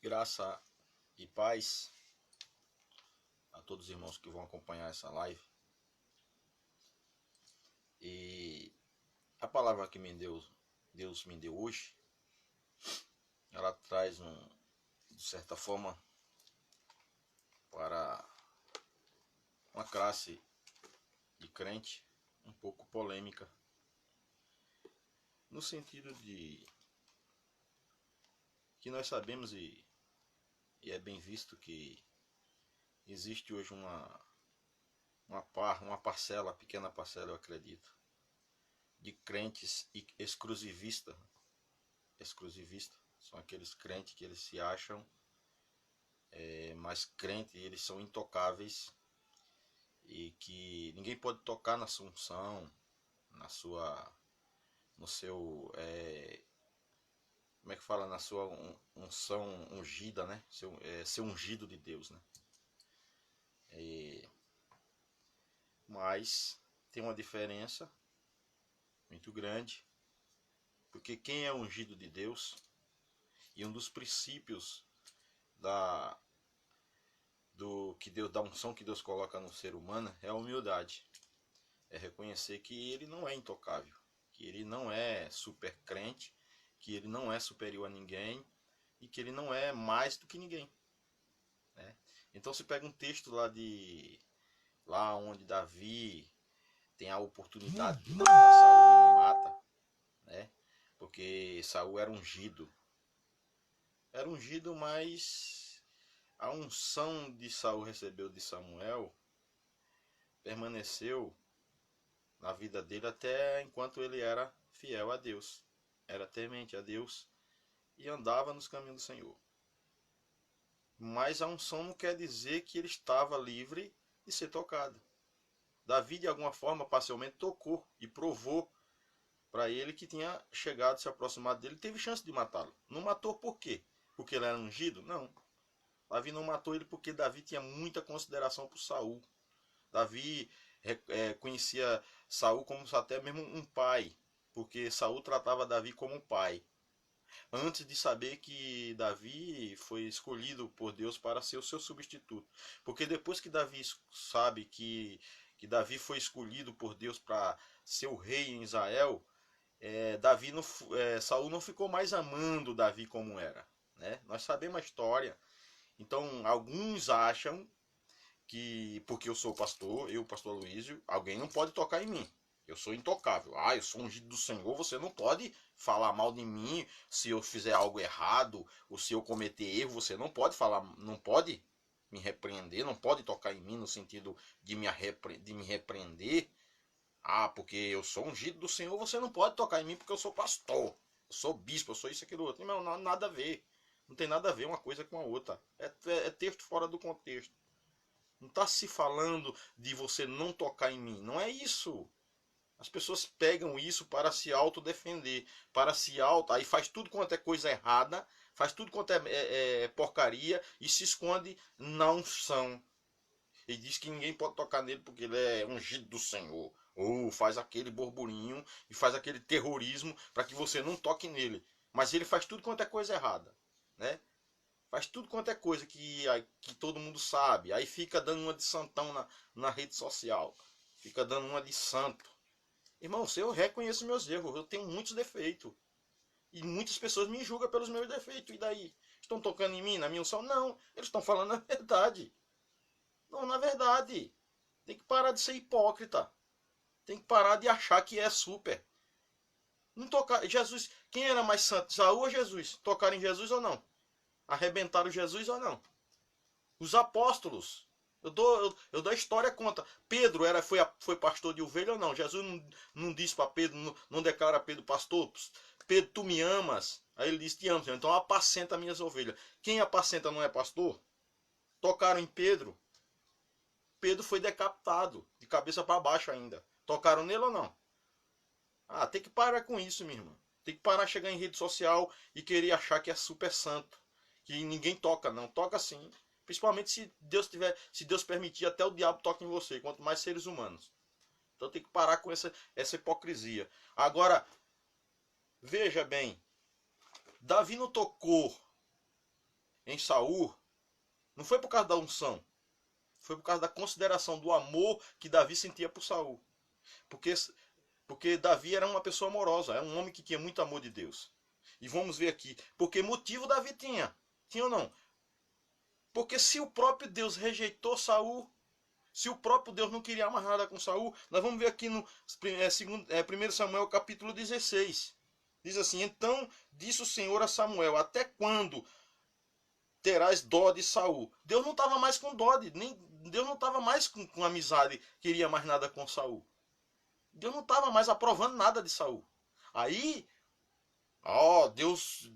Graça e paz a todos os irmãos que vão acompanhar essa live. E a palavra que Deus me deu hoje, ela traz de certa forma, para uma classe de crente um pouco polêmica, no sentido de que nós sabemos e é bem visto que existe hoje uma parcela, pequena parcela, eu acredito, de crentes exclusivistas. São aqueles crentes que eles se acham mais crentes, eles são intocáveis e que ninguém pode tocar na sua unção, no seu, como é que fala, na sua unção ungida, né? Ser ungido de Deus, né? Mas tem uma diferença muito grande, porque quem é ungido de Deus, e um dos princípios da unção que Deus coloca no ser humano é a humildade. É reconhecer que ele não é intocável, que ele não é super crente, que ele não é superior a ninguém e que ele não é mais do que ninguém, né? Então se pega um texto lá onde Davi tem a oportunidade de matar Saul e não mata, né? Porque Saul era ungido, mas a unção de Saul recebeu de Samuel permaneceu na vida dele até enquanto ele era fiel a Deus, era temente a Deus e andava nos caminhos do Senhor. Mas a unção não quer dizer que ele estava livre de ser tocado. Davi, de alguma forma, parcialmente tocou e provou para ele que tinha chegado, se aproximado dele, teve chance de matá-lo. Não matou por quê? Porque ele era ungido? Não. Davi não matou ele porque Davi tinha muita consideração por Saul. Davi conhecia Saul como até mesmo um pai, porque Saul tratava Davi como um pai, antes de saber que Davi foi escolhido por Deus para ser o seu substituto. Porque depois que Davi sabe que Davi foi escolhido por Deus para ser o rei em Israel, Saul não ficou mais amando Davi como era, né? Nós sabemos a história. Então alguns acham que porque eu sou pastor, eu, pastor Luísio, alguém não pode tocar em mim. Eu sou intocável. Eu sou ungido do Senhor, você não pode falar mal de mim se eu fizer algo errado, ou se eu cometer erro, você não pode falar, não pode me repreender, não pode tocar em mim no sentido de me repreender. Porque eu sou ungido do Senhor, você não pode tocar em mim porque eu sou pastor, eu sou bispo, eu sou isso, aquilo, outro. Não, nada a ver. Não tem nada a ver uma coisa com a outra. É texto fora do contexto. Não está se falando de você não tocar em mim. Não é isso. As pessoas pegam isso para se autodefender, aí faz tudo quanto é coisa errada, faz tudo quanto é porcaria e se esconde na unção. E diz que ninguém pode tocar nele porque ele é ungido do Senhor. Ou faz aquele burburinho e faz aquele terrorismo para que você não toque nele. Mas ele faz tudo quanto é coisa errada, né? Faz tudo quanto é coisa que todo mundo sabe. Aí fica dando uma de santão na rede social. Fica dando uma de santo. Irmão, eu reconheço meus erros. Eu tenho muitos defeitos. E muitas pessoas me julgam pelos meus defeitos. E daí? Estão tocando em mim, na minha unção? Não. Eles estão falando a verdade. Não, na verdade. Tem que parar de ser hipócrita. Tem que parar de achar que é super. Não tocar. Jesus, quem era mais santo? Saul ou Jesus? Tocaram em Jesus ou não? Arrebentaram Jesus ou não? Os apóstolos. Eu dou a história conta. Pedro foi pastor de ovelha ou não? Jesus não disse para Pedro, não declara a Pedro pastor. Pedro, tu me amas. Aí ele disse, te amo, Senhor. Então apacenta minhas ovelhas. Quem apacenta não é pastor? Tocaram em Pedro. Pedro foi decapitado, de cabeça para baixo ainda. Tocaram nele ou não? Tem que parar com isso, minha irmã. Tem que parar de chegar em rede social e querer achar que é super santo. Que ninguém toca, não. Toca sim. Principalmente se Deus permitir, até o diabo toca em você, quanto mais seres humanos. Então tem que parar com essa hipocrisia. Agora, veja bem, Davi não tocou em Saul, não foi por causa da unção, foi por causa da consideração, do amor que Davi sentia por Saul. Porque Davi era uma pessoa amorosa, era um homem que tinha muito amor de Deus. E vamos ver aqui, porque motivo Davi tinha? Tinha ou não? Porque se o próprio Deus rejeitou Saul, se o próprio Deus não queria mais nada com Saul, nós vamos ver aqui no 1 Samuel capítulo 16. Diz assim: então disse o Senhor a Samuel: até quando terás dó de Saul? Deus não estava mais com dó, Deus não estava mais com amizade, queria mais nada com Saul. Deus não estava mais aprovando nada de Saul. Aí, Deus,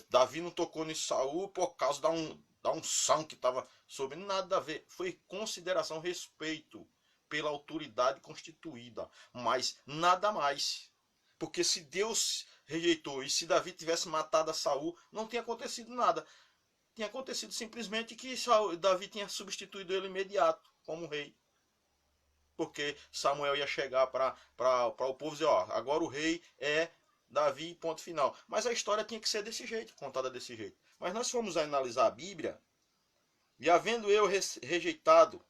Davi não tocou em Saul por causa da unção que estava sobre. Nada a ver. Foi consideração, respeito pela autoridade constituída, mas nada mais. Porque se Deus rejeitou e se Davi tivesse matado a Saul, não tinha acontecido nada. Tinha acontecido simplesmente que Davi tinha substituído ele imediato como rei. Porque Samuel ia chegar para o povo e dizer: agora o rei é Davi, ponto final. Mas a história tinha que ser desse jeito, contada desse jeito. Mas nós fomos analisar a Bíblia, e havendo eu rejeitado,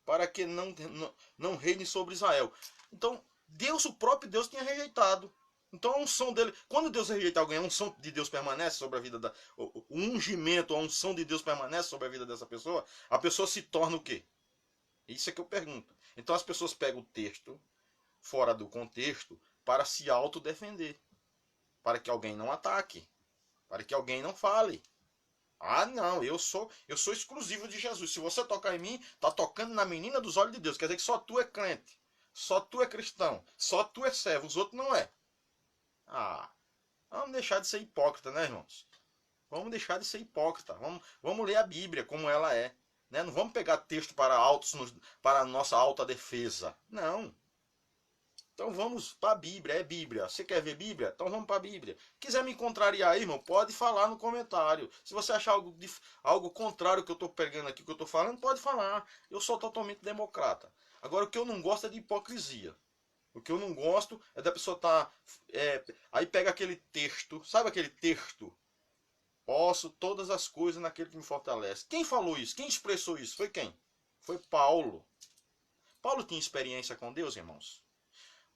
para que não reine sobre Israel. Então, o próprio Deus tinha rejeitado. Então a unção dele, quando Deus rejeita alguém, a unção de Deus permanece sobre a vida o ungimento, a unção de Deus permanece sobre a vida dessa pessoa, a pessoa se torna o quê? Isso é que eu pergunto. Então as pessoas pegam o texto fora do contexto para se autodefender, para que alguém não ataque, para que alguém não fale. Não, eu sou exclusivo de Jesus. Se você tocar em mim, tá tocando na menina dos olhos de Deus. Quer dizer que só tu é crente, só tu é cristão, só tu é servo, os outros não é. Vamos deixar de ser hipócrita, né, irmãos? Vamos deixar de ser hipócrita. Vamos ler a Bíblia como ela é. Né? Não vamos pegar texto para a nossa alta defesa. Não. Então vamos para a Bíblia. É Bíblia. Você quer ver Bíblia? Então vamos para a Bíblia. Quiser me contrariar aí, irmão, pode falar no comentário. Se você achar algo contrário que eu estou pegando aqui, que eu estou falando, pode falar. Eu sou totalmente democrata. Agora, o que eu não gosto é de hipocrisia. O que eu não gosto é da pessoa estar... aí pega aquele texto. Sabe aquele texto? Posso todas as coisas naquele que me fortalece. Quem falou isso? Quem expressou isso? Foi quem? Foi Paulo. Paulo tinha experiência com Deus, irmãos.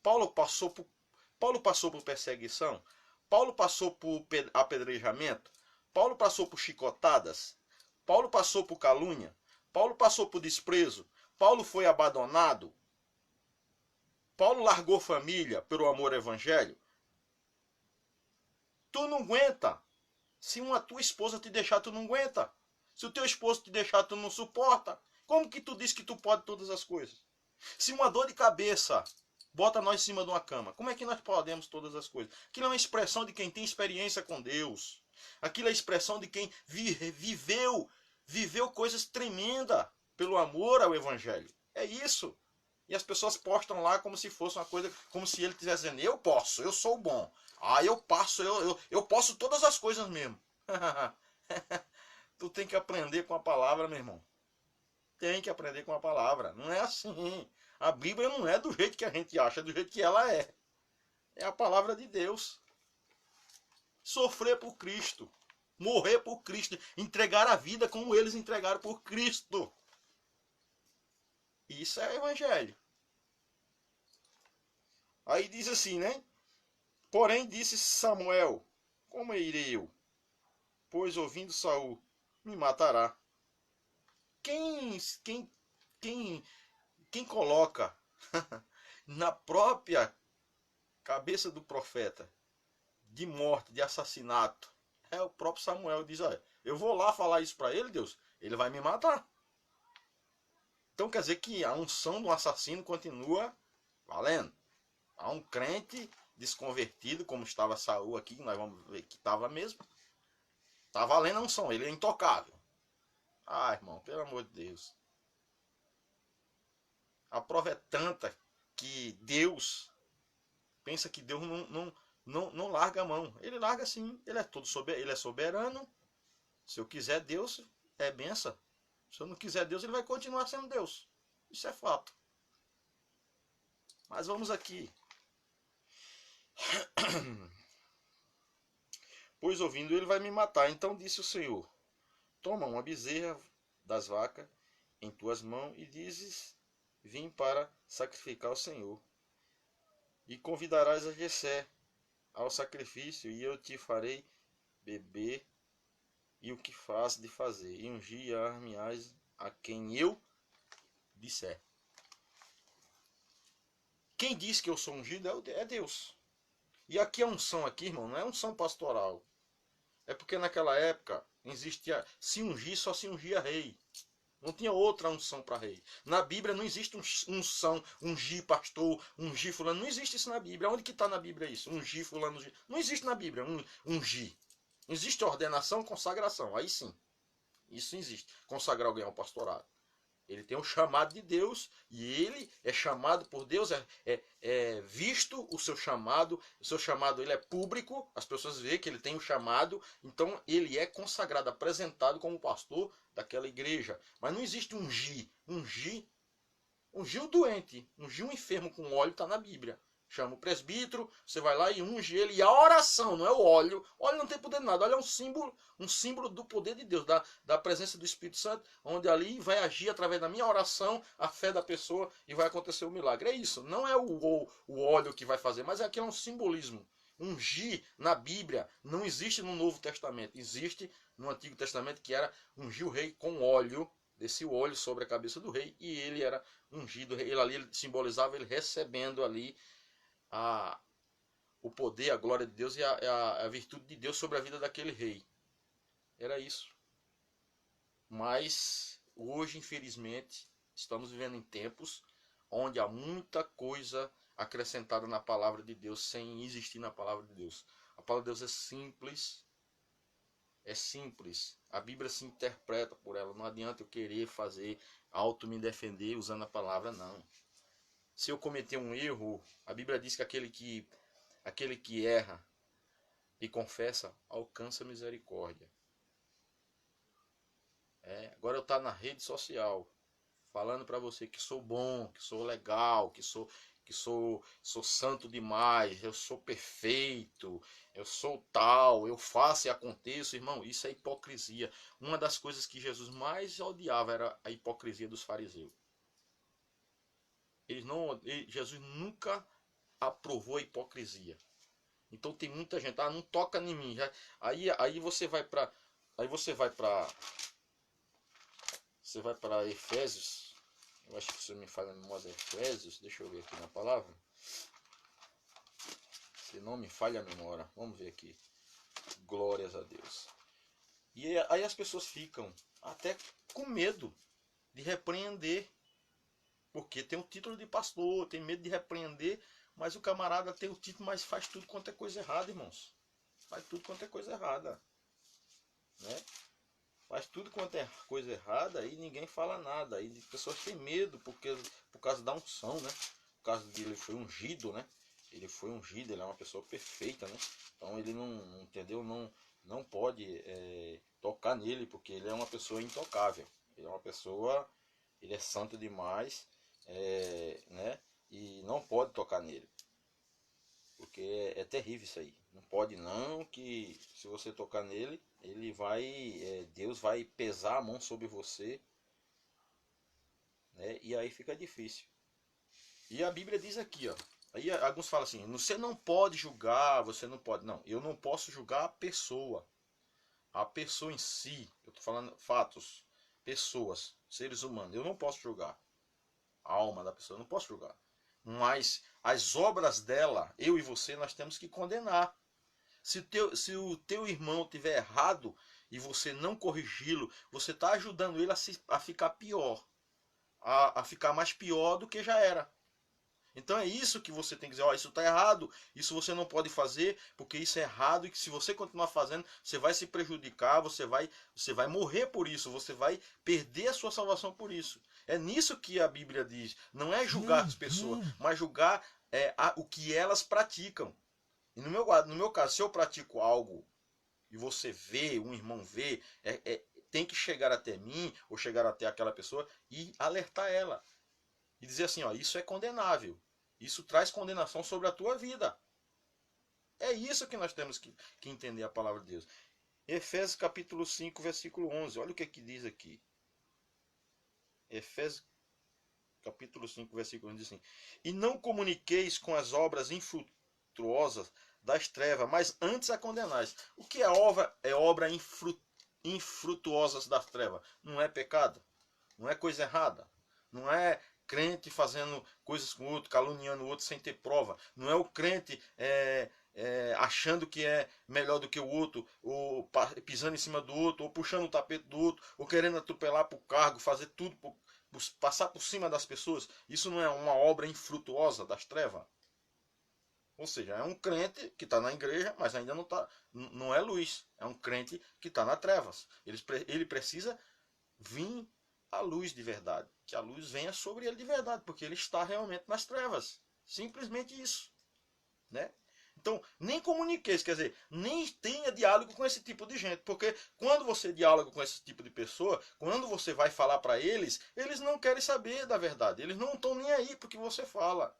Paulo passou por perseguição. Paulo passou por apedrejamento. Paulo passou por chicotadas. Paulo passou por calúnia. Paulo passou por desprezo. Paulo foi abandonado. Paulo largou família pelo amor ao evangelho. Tu não aguenta. Se uma tua esposa te deixar, tu não aguenta. Se o teu esposo te deixar, tu não suporta. Como que tu diz que tu pode todas as coisas? Se uma dor de cabeça bota nós em cima de uma cama, como é que nós podemos todas as coisas? Aquilo é uma expressão de quem tem experiência com Deus. Aquilo é a expressão de quem viveu coisas tremendas pelo amor ao evangelho. É isso. E as pessoas postam lá como se fosse uma coisa, como se ele estivesse dizendo: eu posso, eu sou bom. Eu posso todas as coisas mesmo. Tu tem que aprender com a palavra, meu irmão. Tem que aprender com a palavra. Não é assim. A Bíblia não é do jeito que a gente acha, é do jeito que ela é. É a palavra de Deus. Sofrer por Cristo. Morrer por Cristo. Entregar a vida como eles entregaram por Cristo. Isso é evangelho. Aí diz assim, né? Porém disse Samuel: como irei eu? Pois ouvindo Saul, me matará. Quem coloca na própria cabeça do profeta de morte, de assassinato, é o próprio Samuel. Diz: olha, eu vou lá falar isso para ele, Deus, ele vai me matar. Então quer dizer que a unção do assassino continua valendo. Há um crente desconvertido, como estava Saul aqui, nós vamos ver que estava mesmo. Está valendo a unção, ele é intocável. Irmão, pelo amor de Deus. A prova é tanta que Deus pensa que Deus não larga a mão. Ele larga sim, ele é soberano. Se eu quiser Deus, é benção. Se eu não quiser Deus, ele vai continuar sendo Deus. Isso é fato. Mas vamos aqui. Pois ouvindo ele vai me matar. Então disse o Senhor: toma uma bezerra das vacas em tuas mãos e dizes, vim para sacrificar ao Senhor. E convidarás a Jessé ao sacrifício, e eu te farei beber e o que faz de fazer, e ungir-me-ás a quem eu disser. Quem diz que eu sou ungido é Deus. E aqui a unção aqui, irmão, não é unção pastoral. É porque naquela época existia, se ungir, só se ungia rei. Não tinha outra unção para rei. Na Bíblia não existe unção, ungir pastor, ungir fulano. Não existe isso na Bíblia. Onde que está na Bíblia isso? Ungir fulano, ungir. Não existe na Bíblia ungir. Existe ordenação, consagração. Aí sim. Isso existe. Consagrar alguém ao pastorado. Ele tem um chamado de Deus e ele é chamado por Deus, é visto o seu chamado ele é público, as pessoas veem que ele tem um chamado, então ele é consagrado, apresentado como pastor daquela igreja. Mas não existe ungir o doente, ungir um enfermo com óleo está na Bíblia. Chama o presbítero, você vai lá e unge ele. E a oração, não é o óleo. O óleo não tem poder de nada. Óleo é um símbolo do poder de Deus, da presença do Espírito Santo, onde ali vai agir através da minha oração, a fé da pessoa e vai acontecer o milagre. É isso. Não é o óleo que vai fazer, mas aqui é um simbolismo. Ungir na Bíblia não existe no Novo Testamento. Existe no Antigo Testamento que era ungir o rei com óleo. Descia o óleo sobre a cabeça do rei e ele era ungido. Ele simbolizava ele recebendo ali o poder, a glória de Deus e a virtude de Deus sobre a vida daquele rei. Era isso. Mas hoje, infelizmente, estamos vivendo em tempos onde há muita coisa acrescentada na palavra de Deus sem existir na palavra de Deus. A palavra de Deus é simples. É simples. A Bíblia se interpreta por ela. Não adianta eu querer fazer auto me defender usando a palavra, não. Se eu cometer um erro, a Bíblia diz que aquele que erra e confessa alcança misericórdia. Agora eu estou na rede social falando para você que sou bom, que sou legal, que sou santo demais, eu sou perfeito, eu sou tal, eu faço e aconteço, irmão, isso é hipocrisia. Uma das coisas que Jesus mais odiava era a hipocrisia dos fariseus. Jesus nunca aprovou a hipocrisia. Então tem muita gente, não toca em mim. Aí você vai para Efésios. Eu acho que você me fala em memória, Efésios. Deixa eu ver aqui na palavra. Se não me falha a memória. Vamos ver aqui. Glórias a Deus. E aí as pessoas ficam até com medo de repreender. Porque tem o título de pastor, tem medo de repreender, mas o camarada tem o título, mas faz tudo quanto é coisa errada, irmãos. Faz tudo quanto é coisa errada. Né? Faz tudo quanto é coisa errada e ninguém fala nada. Aí as pessoas têm medo por causa da unção, né? Por causa de ele foi ungido, né? Ele foi ungido, ele é uma pessoa perfeita, né? Então ele não entendeu, não pode tocar nele, porque ele é uma pessoa intocável. Ele é uma pessoa, ele é santo demais. Né? E não pode tocar nele, porque é terrível isso aí. Não pode não, que se você tocar nele, ele Deus vai pesar a mão sobre você, né? E aí fica difícil. E a Bíblia diz aqui, ó. Aí alguns falam assim: você não pode julgar, você não pode. Não, eu não posso julgar a pessoa em si. Eu tô falando fatos, pessoas, seres humanos. Eu não posso julgar a alma da pessoa, eu não posso julgar. Mas as obras dela, eu e você, nós temos que condenar. Se o teu irmão tiver errado e você não corrigi-lo, você está ajudando ele a ficar pior. A ficar mais pior do que já era. Então é isso que você tem que dizer, isso está errado, isso você não pode fazer, porque isso é errado, e que se você continuar fazendo, você vai se prejudicar, você vai morrer por isso, você vai perder a sua salvação por isso. É nisso que a Bíblia diz, não é julgar as pessoas, mas julgar o que elas praticam. E no meu caso, se eu pratico algo e você vê, um irmão vê, tem que chegar até mim, ou chegar até aquela pessoa e alertar ela. E dizer assim, isso é condenável. Isso traz condenação sobre a tua vida. É isso que nós temos que entender a palavra de Deus. Efésios capítulo 5, versículo 11. Olha o que diz aqui. Efésios capítulo 5, versículo 11 diz assim: E não comuniqueis com as obras infrutuosas das trevas, mas antes a condenais. O que é obra? É obra infrutuosas das trevas. Não é pecado, não é coisa errada, não é crente fazendo coisas com o outro, caluniando o outro sem ter prova. Não é o crente achando que é melhor do que o outro, ou pisando em cima do outro, ou puxando o tapete do outro, ou querendo atropelar para o cargo, fazer tudo, passar por cima das pessoas. Isso não é uma obra infrutuosa das trevas? Ou seja, é um crente que está na igreja, mas ainda não é luz. É um crente que está nas trevas. Ele precisa vir à luz de verdade. Que a luz venha sobre ele de verdade, porque ele está realmente nas trevas. Simplesmente isso. Né? Então, nem comuniqueis, quer dizer, nem tenha diálogo com esse tipo de gente. Porque quando você dialoga com esse tipo de pessoa, quando você vai falar para eles, eles não querem saber da verdade. Eles não estão nem aí porque você fala.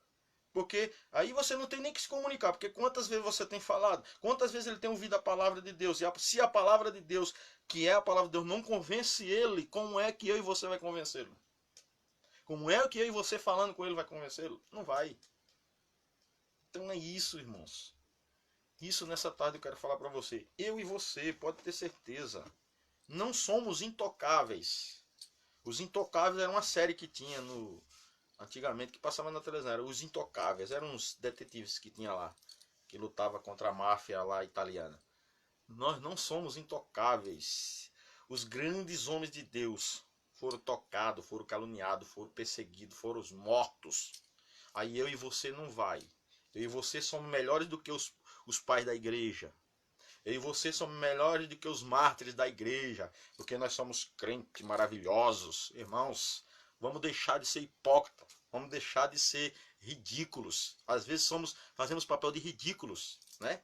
Porque aí você não tem nem que se comunicar. Porque quantas vezes você tem falado? Quantas vezes ele tem ouvido a palavra de Deus? E se a palavra de Deus, que é a palavra de Deus, não convence ele, como é que eu e você vai convencê-lo? Como é que eu e você falando com ele vai convencê-lo? Não vai. Então é isso, irmãos. Isso nessa tarde eu quero falar para você. Eu e você, pode ter certeza, não somos intocáveis. Os Intocáveis era uma série que tinha antigamente, que passava na televisão. Era Os Intocáveis. Eram uns detetives que tinha lá, que lutava contra a máfia lá italiana. Nós não somos intocáveis. Os grandes homens de Deus foram tocados, foram caluniados, foram perseguidos, foram mortos. Aí eu e você não vai. Eu e você somos melhores do que os pais da igreja. Eu e você somos melhores do que os mártires da igreja, porque nós somos crentes maravilhosos. Irmãos, vamos deixar de ser hipócritas, vamos deixar de ser ridículos. Às vezes fazemos papel de ridículos, né?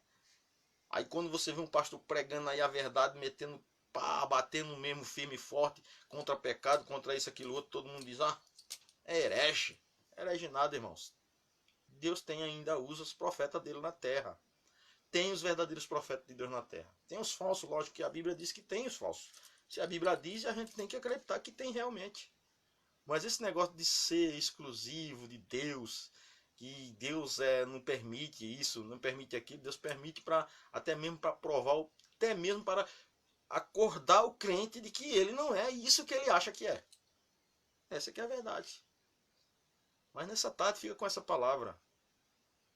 Aí quando você vê um pastor pregando aí a verdade, metendo pá, batendo mesmo firme e forte contra pecado, contra isso, aquilo, outro, todo mundo diz, é herege. Herege nada, irmãos. Deus usa os profetas dele na terra. Tem os verdadeiros profetas de Deus na terra. Tem os falsos, lógico que a Bíblia diz que tem os falsos. Se a Bíblia diz, a gente tem que acreditar que tem realmente. Mas esse negócio de ser exclusivo de Deus, que Deus não permite isso, não permite aquilo, Deus permite até mesmo para provar, até mesmo para acordar o crente de que ele não é isso que ele acha que é. Essa que é a verdade. Mas nessa tarde fica com essa palavra.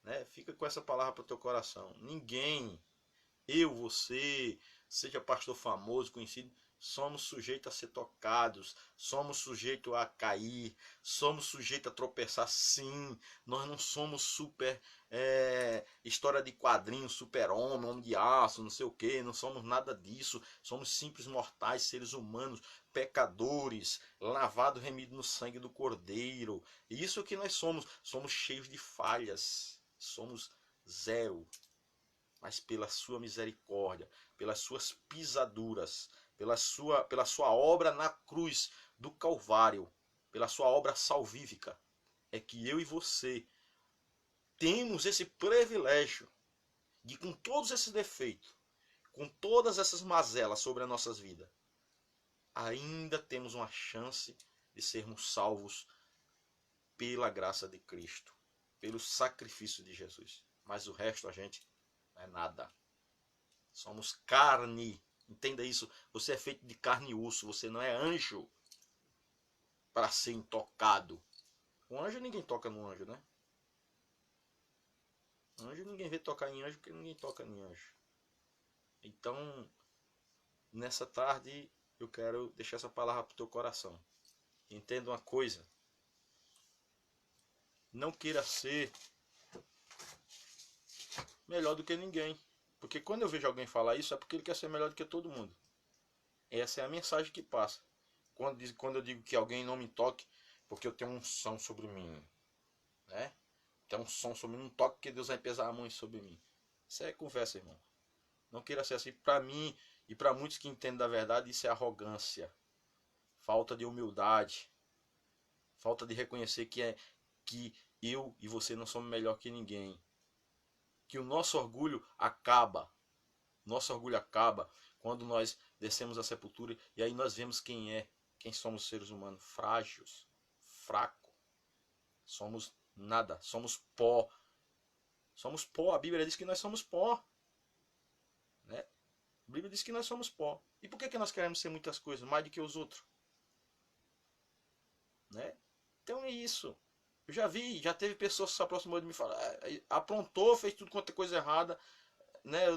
Né? Fica com essa palavra para o teu coração. Ninguém, eu, você, seja pastor famoso, conhecido, somos sujeitos a ser tocados, somos sujeitos a cair, somos sujeitos a tropeçar, sim. Nós não somos super história de quadrinho, super-homem, homem de aço, não sei o que, não somos nada disso. Somos simples mortais, seres humanos, pecadores, lavados, remidos no sangue do Cordeiro. Isso que nós somos cheios de falhas, somos zero. Mas pela sua misericórdia, pelas suas pisaduras, pela sua obra na cruz do Calvário, pela sua obra salvífica, é que eu e você temos esse privilégio de, com todos esses defeitos, com todas essas mazelas sobre as nossas vidas, ainda temos uma chance de sermos salvos pela graça de Cristo, pelo sacrifício de Jesus. Mas o resto a gente não é nada. Somos carne. Entenda isso. Você é feito de carne e osso. Você não é anjo para ser intocado. Um anjo, ninguém toca no anjo, né? Anjo, ninguém vê tocar em anjo porque ninguém toca em anjo. Então, nessa tarde, eu quero deixar essa palavra para o teu coração. Entenda uma coisa. Não queira ser melhor do que ninguém. Porque quando eu vejo alguém falar isso, é porque ele quer ser melhor do que todo mundo. Essa é a mensagem que passa. Quando eu digo que alguém não me toque, porque eu tenho unção sobre mim. Né? Tem um som sobre mim, um toque que Deus vai pesar a mão sobre mim. Isso é conversa, irmão. Não queira ser assim. Para mim e para muitos que entendem da verdade, isso é arrogância. Falta de humildade. Falta de reconhecer que eu e você não somos melhor que ninguém. Que o nosso orgulho acaba nosso orgulho acaba quando nós descemos à sepultura e aí nós vemos quem somos seres humanos, frágeis, fracos. Somos nada, somos pó. Somos pó, a Bíblia diz que nós somos pó. Né? A Bíblia diz que nós somos pó. E por que nós queremos ser muitas coisas, mais do que os outros? Né? Então é isso. Eu já teve pessoas que se aproximou de mim e falaram, aprontou, fez tudo quanto é coisa errada. Né? Eu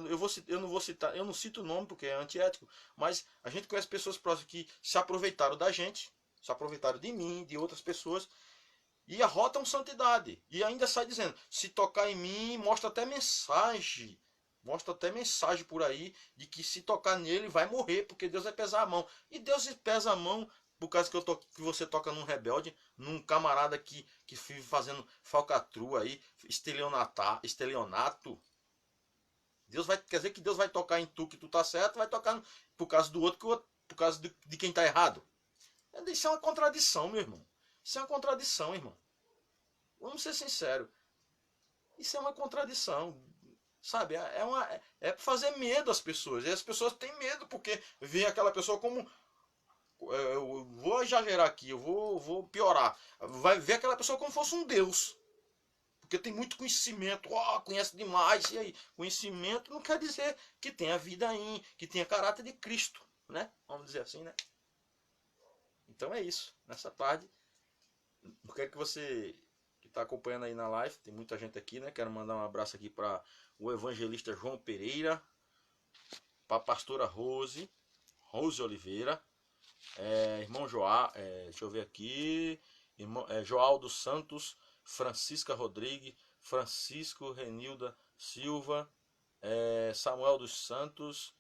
não vou citar, eu não cito o nome porque é antiético, mas a gente conhece pessoas próximas que se aproveitaram da gente, se aproveitaram de mim, de outras pessoas, e arrotam santidade. E ainda sai dizendo, se tocar em mim, mostra até mensagem. Mostra até mensagem por aí de que se tocar nele vai morrer, porque Deus vai pesar a mão. E Deus pesa a mão por causa que você toca num rebelde, num camarada que vive fazendo falcatrua aí, estelionato. Quer dizer que Deus vai tocar em tu que tu tá certo, vai tocar por causa do outro, por causa de quem tá errado. Isso é uma contradição, meu irmão. Isso é uma contradição, irmão. Vamos ser sinceros. Isso é uma contradição. Sabe? É fazer medo às pessoas. E as pessoas têm medo porque vê aquela pessoa como... Eu vou exagerar aqui, eu vou piorar. Vai ver aquela pessoa como fosse um Deus. Porque tem muito conhecimento, conhece demais. E aí, conhecimento não quer dizer que tenha vida aí, que tenha caráter de Cristo, né? Vamos dizer assim, né? Então é isso. Nessa tarde, eu quero que você que está acompanhando aí na live, tem muita gente aqui, né? Quero mandar um abraço aqui para o evangelista João Pereira, para a pastora Rose Oliveira, irmão Joá, deixa eu ver aqui, irmão, Joal dos Santos, Francisca Rodrigues, Francisco Renilda Silva, Samuel dos Santos,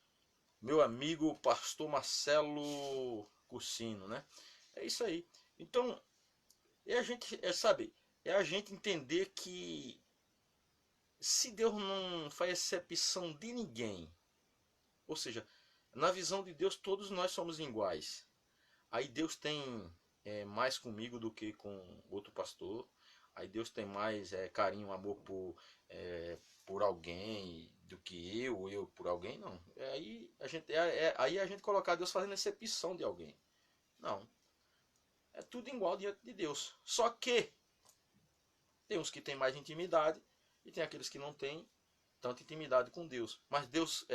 meu amigo pastor Marcelo Cursino, né? É isso aí. Então, a gente, sabe, é a gente entender que se Deus não faz exceção de ninguém, ou seja, na visão de Deus todos nós somos iguais. Aí Deus tem mais comigo do que com outro pastor. Aí Deus tem mais carinho, amor por alguém do que eu por alguém, não. Aí a gente colocar Deus fazendo exceção de alguém. Não. É tudo igual diante de Deus. Só que tem uns que têm mais intimidade e tem aqueles que não têm tanta intimidade com Deus. Mas Deus,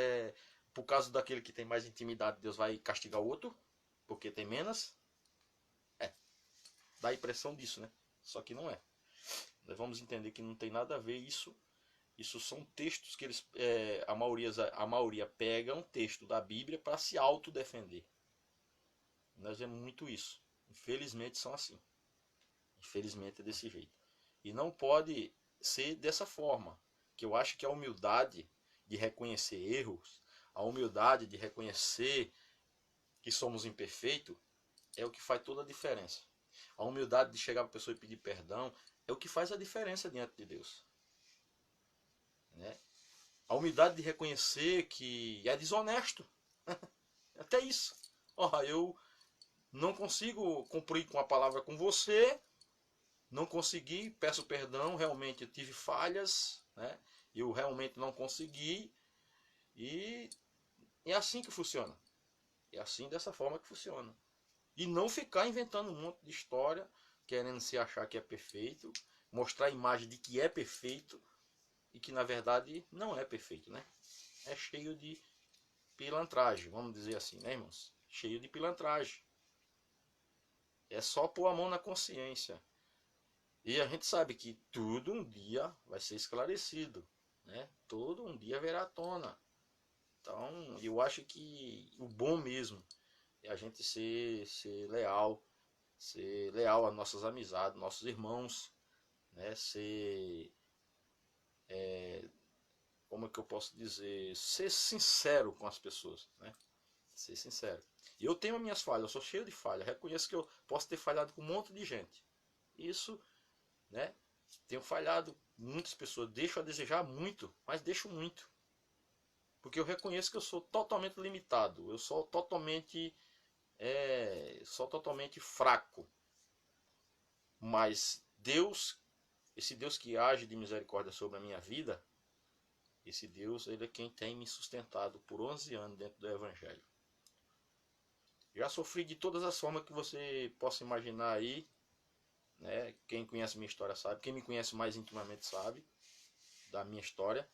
por causa daquele que tem mais intimidade, Deus vai castigar o outro porque tem menos. Dá a impressão disso, né? Só que não é. Nós vamos entender que não tem nada a ver isso. Isso são textos que eles, a maioria pega um texto da Bíblia para se autodefender. Nós vemos muito isso. Infelizmente são assim. Infelizmente é desse jeito. E não pode ser dessa forma. Que eu acho que a humildade de reconhecer erros, a humildade de reconhecer que somos imperfeitos, é o que faz toda a diferença. A humildade de chegar para a pessoa e pedir perdão é o que faz a diferença diante de Deus. Né? A humildade de reconhecer que é desonesto. Até isso. Eu não consigo cumprir com a palavra com você, não consegui, peço perdão, realmente eu tive falhas, né? Eu realmente não consegui, e é assim que funciona. É assim, dessa forma que funciona. E não ficar inventando um monte de história, querendo se achar que é perfeito, mostrar a imagem de que é perfeito, e que na verdade não é perfeito, né? É cheio de pilantragem, vamos dizer assim, né, irmãos? Cheio de pilantragem. É só pôr a mão na consciência. E a gente sabe que tudo um dia vai ser esclarecido, né? Todo um dia verá à tona. Então, eu acho que o bom mesmo é a gente ser leal às nossas amizades, nossos irmãos, né? Como é que eu posso dizer? Ser sincero com as pessoas, né? Ser sincero. E eu tenho as minhas falhas, eu sou cheio de falhas. Reconheço que eu posso ter falhado com um monte de gente. Isso, né? Tenho falhado muitas pessoas, deixo a desejar muito, mas deixo muito. Porque eu reconheço que eu sou totalmente limitado, eu sou totalmente fraco. Mas Deus, esse Deus que age de misericórdia sobre a minha vida, Esse Deus, ele é quem tem me sustentado por 11 anos dentro do Evangelho. Já sofri de todas as formas que você possa imaginar aí, né? Quem conhece minha história sabe, quem me conhece mais intimamente sabe da minha história.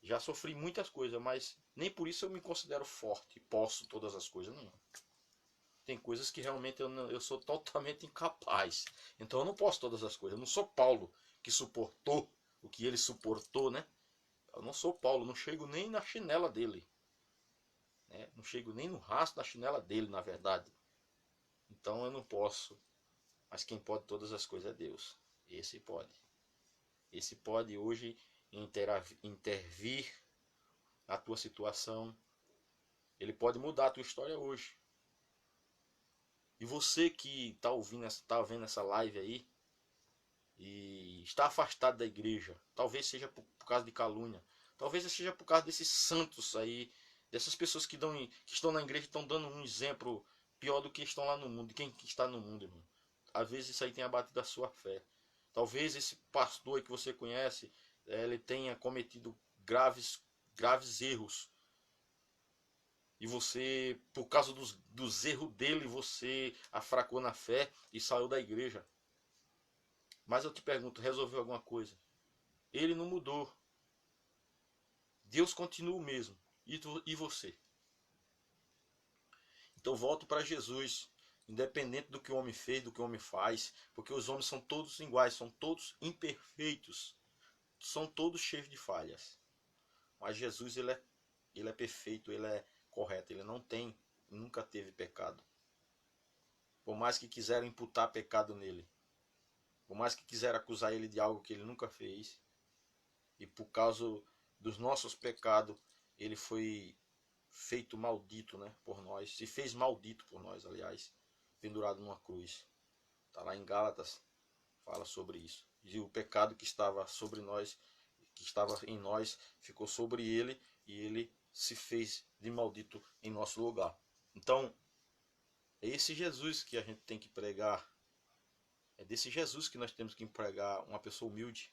Já sofri muitas coisas, mas nem por isso eu me considero forte, posso todas as coisas, não. Tem coisas que realmente eu sou totalmente incapaz. Então eu não posso todas as coisas. Eu não sou Paulo, que suportou o que ele suportou, né? Eu não sou Paulo, não chego nem na chinela dele. Né? Não chego nem no rastro da chinela dele, na verdade. Então eu não posso. Mas quem pode todas as coisas é Deus. Esse pode. Esse pode hoje intervir na tua situação. Ele pode mudar a tua história hoje. E você que está ouvindo, está vendo essa live aí e está afastado da igreja, talvez seja por causa de calúnia, talvez seja por causa desses santos aí, dessas pessoas que estão na igreja e estão dando um exemplo pior do que estão lá no mundo, de quem está no mundo, irmão. Às vezes isso aí tem abatido a sua fé. Talvez esse pastor aí que você conhece, ele tenha cometido graves erros. E você, por causa dos erros dele, você afracou na fé e saiu da igreja. Mas eu te pergunto, resolveu alguma coisa? Ele não mudou. Deus continua o mesmo. E você? Então volto para Jesus. Independente do que o homem fez, do que o homem faz. Porque os homens são todos iguais, são todos imperfeitos. São todos cheios de falhas. Mas Jesus, ele é perfeito, ele é correto. Ele não tem, nunca teve pecado. Por mais que quiseram imputar pecado nele. Por mais que quiseram acusar ele de algo que ele nunca fez. E por causa dos nossos pecados, ele foi feito maldito, né, por nós. Se fez maldito por nós, aliás. Pendurado numa cruz. Está lá em Gálatas, fala sobre isso. E o pecado que estava sobre nós, que estava em nós, ficou sobre ele. E ele se fez de maldito em nosso lugar. Então, é esse Jesus que a gente tem que pregar. É desse Jesus que nós temos que pregar, uma pessoa humilde.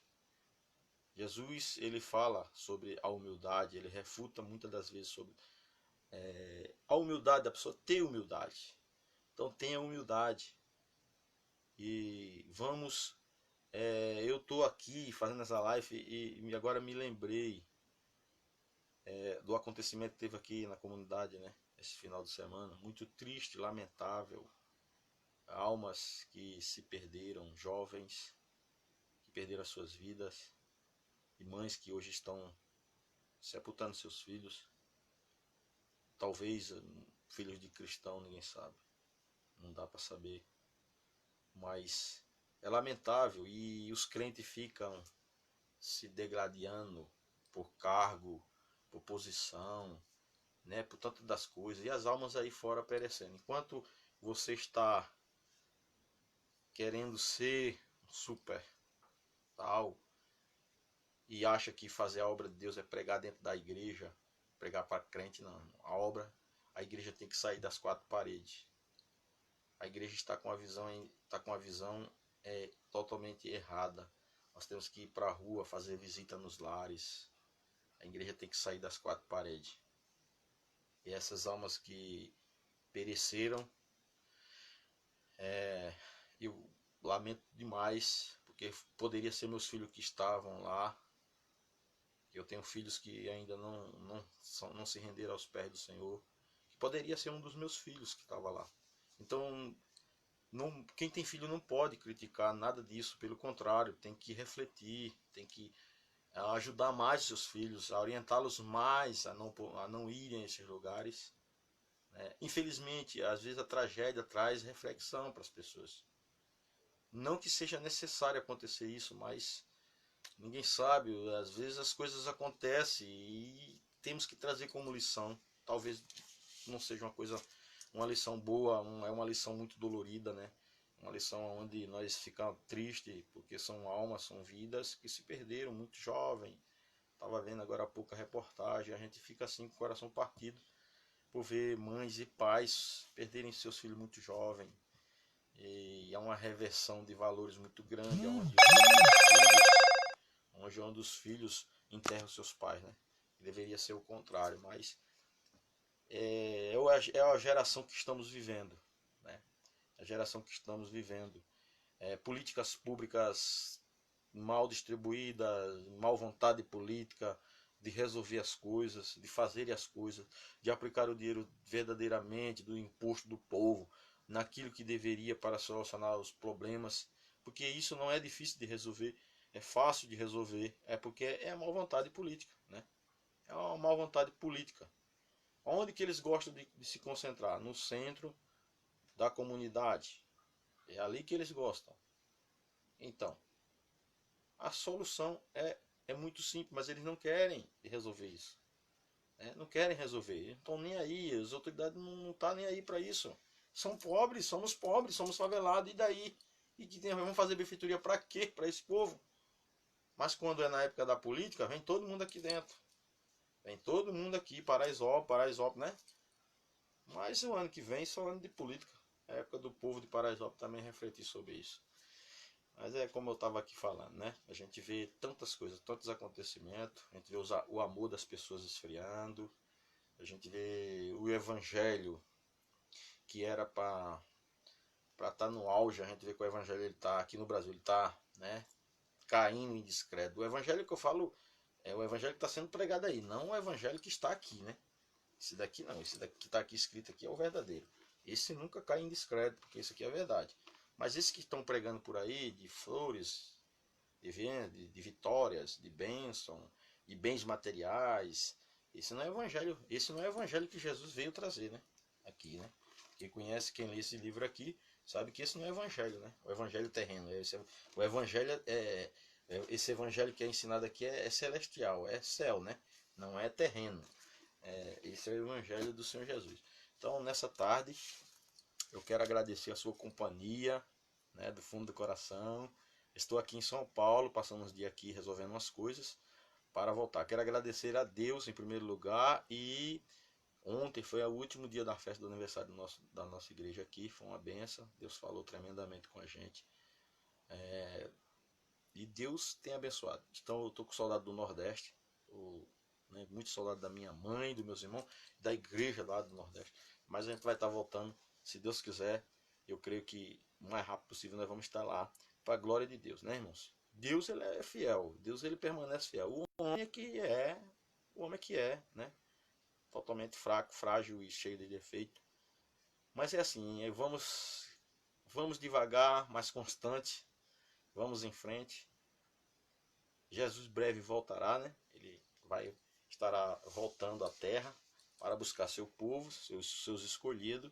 Jesus, ele fala sobre a humildade, ele refuta muitas das vezes sobre a humildade, da pessoa ter humildade. Então tenha humildade. E vamos, eu estou aqui fazendo essa live e agora me lembrei do acontecimento que teve aqui na comunidade, né? Esse final de semana, muito triste, lamentável. Almas que se perderam, jovens que perderam as suas vidas. E mães que hoje estão sepultando seus filhos. Talvez filhos de cristão, ninguém sabe. Não dá para saber. Mas é lamentável e os crentes ficam se degradando por cargo, por posição, né, por tanto das coisas. E as almas aí fora perecendo. Enquanto você está querendo ser super tal e acha que fazer a obra de Deus é pregar dentro da igreja, pregar para crente, não. A igreja tem que sair das quatro paredes. A igreja está com a visão totalmente errada. Nós temos que ir para a rua, fazer visita nos lares. A igreja tem que sair das quatro paredes. E essas almas que pereceram, eu lamento demais, porque poderia ser meus filhos que estavam lá. Eu tenho filhos que ainda não se renderam aos pés do Senhor. Que poderia ser um dos meus filhos que estava lá. Então, quem tem filho não pode criticar nada disso, pelo contrário, tem que refletir, tem que ajudar mais seus filhos, a orientá-los mais a não irem a esses lugares. Infelizmente, às vezes a tragédia traz reflexão para as pessoas. Não que seja necessário acontecer isso, mas ninguém sabe, às vezes as coisas acontecem e temos que trazer como lição. Talvez não seja uma lição boa, é uma lição muito dolorida, né? Uma lição onde nós ficamos tristes, porque são almas, são vidas que se perderam muito jovem. Estava vendo agora há pouco a reportagem, a gente fica assim com o coração partido por ver mães e pais perderem seus filhos muito jovens. E há uma reversão de valores muito grande, onde os filhos enterram seus pais, né? Deveria ser o contrário, mas é a geração que estamos vivendo, né? A geração que estamos vivendo. Políticas públicas mal distribuídas, mal vontade política de resolver as coisas, de fazer as coisas, de aplicar o dinheiro verdadeiramente do imposto do povo naquilo que deveria para solucionar os problemas, porque isso não é difícil de resolver, é fácil de resolver, é porque é mal vontade política, né? É uma mal vontade política. Onde que eles gostam de se concentrar? No centro da comunidade. É ali que eles gostam. Então, a solução é muito simples, mas eles não querem resolver isso. Né? Não querem resolver. Não estão nem aí. As autoridades não estão nem aí para isso. São pobres, somos favelados, e daí? E que vamos fazer benfeitoria para quê? Para esse povo? Mas quando é na época da política, vem todo mundo aqui dentro. Vem todo mundo aqui, Paraisópolis, né? Mas o ano que vem só ano de política. É a época do povo de Paraisópolis também refletir sobre isso. Mas é como eu estava aqui falando, né? A gente vê tantas coisas, tantos acontecimentos, a gente vê o amor das pessoas esfriando, a gente vê o evangelho que era para estar no auge, a gente vê que o evangelho ele tá aqui no Brasil, ele está, né, caindo em descrédito. O evangelho que eu falo é o evangelho que está sendo pregado aí, não o evangelho que está aqui, né? Esse daqui não, esse daqui que está aqui escrito aqui é o verdadeiro. Esse nunca cai em descrédito, porque esse aqui é a verdade. Mas esses que estão pregando por aí, de flores, de vitórias, de bênção, de bens materiais, esse não é evangelho, esse não é o evangelho que Jesus veio trazer, né? Aqui, né? Quem conhece, quem lê esse livro aqui, sabe que esse não é evangelho, né? O evangelho terreno, o evangelho esse evangelho que é ensinado aqui é celestial, é céu, né? Não é terreno. Esse é o evangelho do Senhor Jesus. Então, nessa tarde, eu quero agradecer a sua companhia, né, do fundo do coração. Estou aqui em São Paulo, passando uns dias aqui resolvendo umas coisas para voltar. Quero agradecer a Deus em primeiro lugar, e ontem foi o último dia da festa do aniversário da nossa igreja aqui, foi uma benção. Deus falou tremendamente com a gente. E Deus tem abençoado. Então eu estou com saudade do Nordeste, né, muito saudade da minha mãe, dos meus irmãos, da igreja lá do Nordeste. Mas a gente vai estar voltando, se Deus quiser. Eu creio que o mais rápido possível nós vamos estar lá, para a glória de Deus, né, irmãos? Deus, ele é fiel, Deus, ele permanece fiel. O homem que é, né? Totalmente fraco, frágil e cheio de defeito. Mas é assim, vamos devagar, mas constante. Vamos em frente. Jesus breve voltará, né? Ele estará voltando à terra para buscar seu povo, seus escolhidos.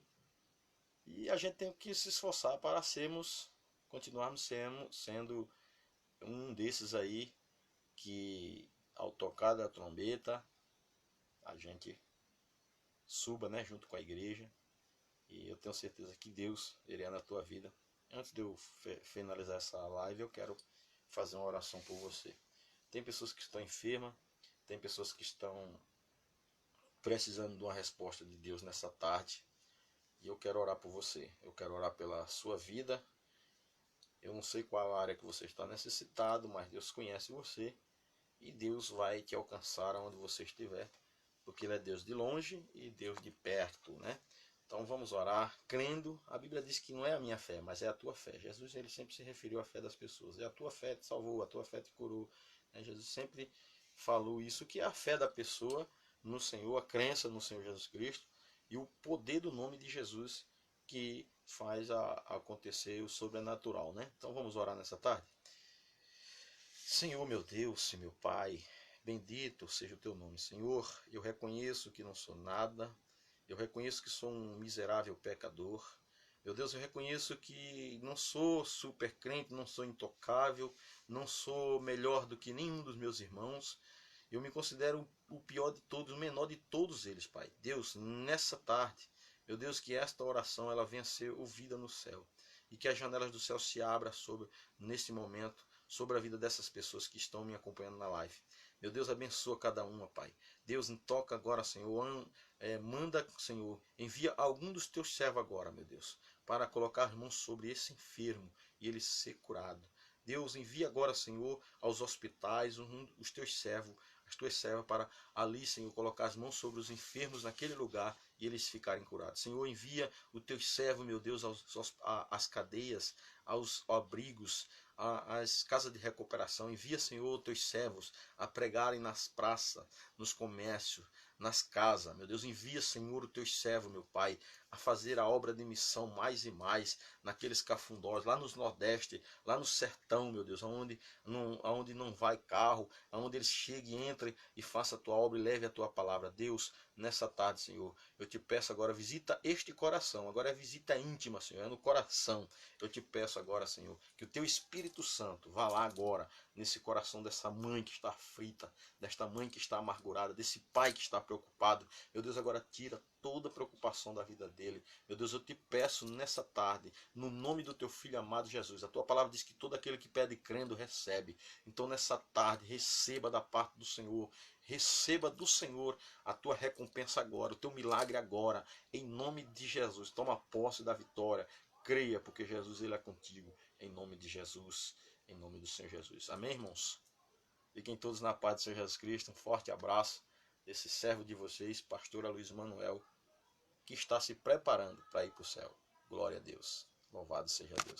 E a gente tem que se esforçar para continuarmos sendo um desses aí que, ao tocar da trombeta, a gente suba, né, junto com a igreja. E eu tenho certeza que Deus irá na tua vida. Antes de eu finalizar essa live, eu quero fazer uma oração por você. Tem pessoas que estão enfermas, tem pessoas que estão precisando de uma resposta de Deus nessa tarde. E eu quero orar por você. Eu quero orar pela sua vida. Eu não sei qual área que você está necessitado, mas Deus conhece você. E Deus vai te alcançar onde você estiver. Porque Ele é Deus de longe e Deus de perto, né? Então vamos orar crendo. A Bíblia diz que não é a minha fé, mas é a tua fé. Jesus, ele sempre se referiu à fé das pessoas. É a tua fé te salvou, a tua fé te curou. Jesus sempre falou isso, que é a fé da pessoa no Senhor, a crença no Senhor Jesus Cristo e o poder do nome de Jesus que faz acontecer o sobrenatural, né? Então vamos orar nessa tarde. Senhor, meu Deus e meu Pai, bendito seja o teu nome, Senhor. Eu reconheço que não sou nada. Eu reconheço que sou um miserável pecador. Meu Deus, eu reconheço que não sou super crente, não sou intocável, não sou melhor do que nenhum dos meus irmãos. Eu me considero o pior de todos, o menor de todos eles, Pai. Deus, nessa tarde, meu Deus, que esta oração ela venha a ser ouvida no céu. E que as janelas do céu se abram nesse momento, sobre a vida dessas pessoas que estão me acompanhando na live. Meu Deus, abençoa cada uma, Pai. Deus, toca agora, Senhor. Manda, Senhor, envia algum dos teus servos agora, meu Deus, para colocar as mãos sobre esse enfermo e ele ser curado. Deus, envia agora, Senhor, aos hospitais os teus servos, as tuas servas para ali, Senhor, colocar as mãos sobre os enfermos naquele lugar e eles ficarem curados. Senhor, envia o teu servo, meu Deus, às cadeias, aos abrigos, às casas de recuperação. Envia, Senhor, os teus servos a pregarem nas praças, nos comércios, nas casas. Meu Deus, envia, Senhor, os teus servos, meu Pai, a fazer a obra de missão mais e mais naqueles cafundós, lá nos Nordeste, lá no sertão, meu Deus, aonde não vai carro, aonde eles cheguem, entrem e faça a tua obra e leve a tua palavra. Deus, nessa tarde, Senhor, eu te peço agora, visita este coração, agora é visita íntima, Senhor, é no coração. Eu te peço agora, Senhor, que o teu Espírito Santo vá lá agora, nesse coração dessa mãe que está aflita, desta mãe que está amargurada, desse pai que está preocupado. Meu Deus, agora tira toda a preocupação da vida dele. Meu Deus, eu te peço nessa tarde, no nome do teu filho amado Jesus. A tua palavra diz que todo aquele que pede crendo recebe. Então nessa tarde, receba da parte do Senhor, receba do Senhor a tua recompensa agora, o teu milagre agora, em nome de Jesus. Toma posse da vitória, creia, porque Jesus ele é contigo, em nome de Jesus, em nome do Senhor Jesus. Amém, irmãos? Fiquem todos na paz do Senhor Jesus Cristo. Um forte abraço desse servo de vocês, pastor Luiz Manuel, que está se preparando para ir para o céu. Glória a Deus. Louvado seja Deus.